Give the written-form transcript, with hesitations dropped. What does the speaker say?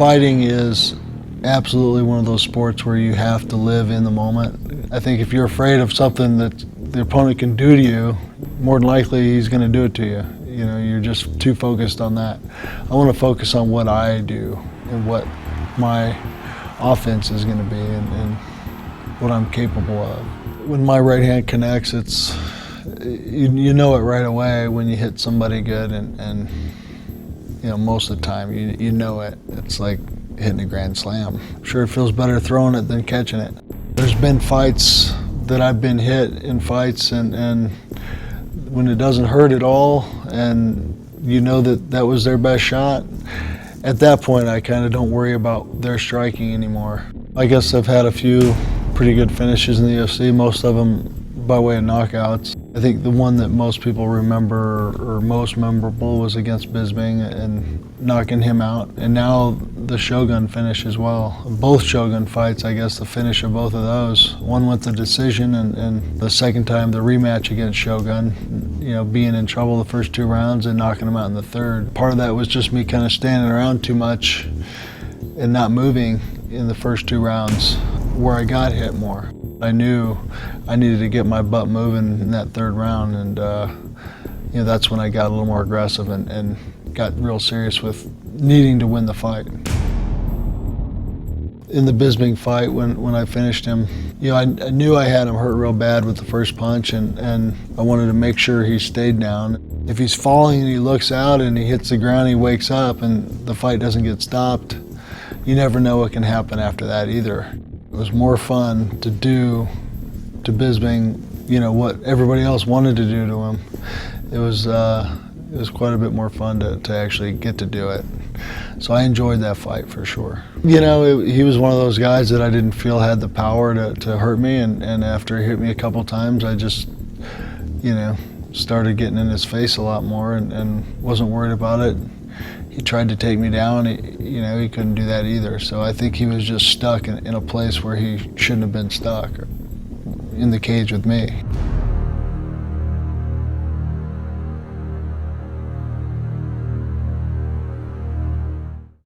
Fighting is absolutely one of those sports where you have to live in the moment. I think if you're afraid of something that the opponent can do to you, more than likely he's going to do it to you. You know, you're just too focused on that. I want to focus on what I do and what my offense is going to be and what I'm capable of. When my right hand connects, it's you know it right away when you hit somebody good, and you know, most of the time you know it. It's like hitting a grand slam. I'm sure it feels better throwing it than catching it. There's been fights that I've been hit in fights and when it doesn't hurt at all and you know that was their best shot, at that point I kind of don't worry about their striking anymore. I guess I've had a few pretty good finishes in the UFC, most of them by way of knockouts. I think the one that most people remember or most memorable was against Bisping and knocking him out. And now the Shogun finish as well. Both Shogun fights, I guess the finish of both of those. One went to decision and the second time the rematch against Shogun, you know, being in trouble the first 2 rounds and knocking him out in the third. Part of that was just me kind of standing around too much and not moving in the first 2 rounds where I got hit more. I knew I needed to get my butt moving in that third round, and you know, that's when I got a little more aggressive and got real serious with needing to win the fight. In the Bisping fight, when I finished him, you know, I knew I had him hurt real bad with the first punch, and I wanted to make sure he stayed down. If he's falling and he looks out and he hits the ground, he wakes up and the fight doesn't get stopped, you never know what can happen after that either. It was more fun to do to Bisping, you know, what everybody else wanted to do to him. It was quite a bit more fun to actually get to do it. So I enjoyed that fight for sure. You know, he was one of those guys that I didn't feel had the power to hurt me, and after he hit me a couple times, I just, you know, started getting in his face a lot more and wasn't worried about it. He tried to take me down, you know, he couldn't do that either. So I think he was just stuck in a place where he shouldn't have been stuck, in the cage with me.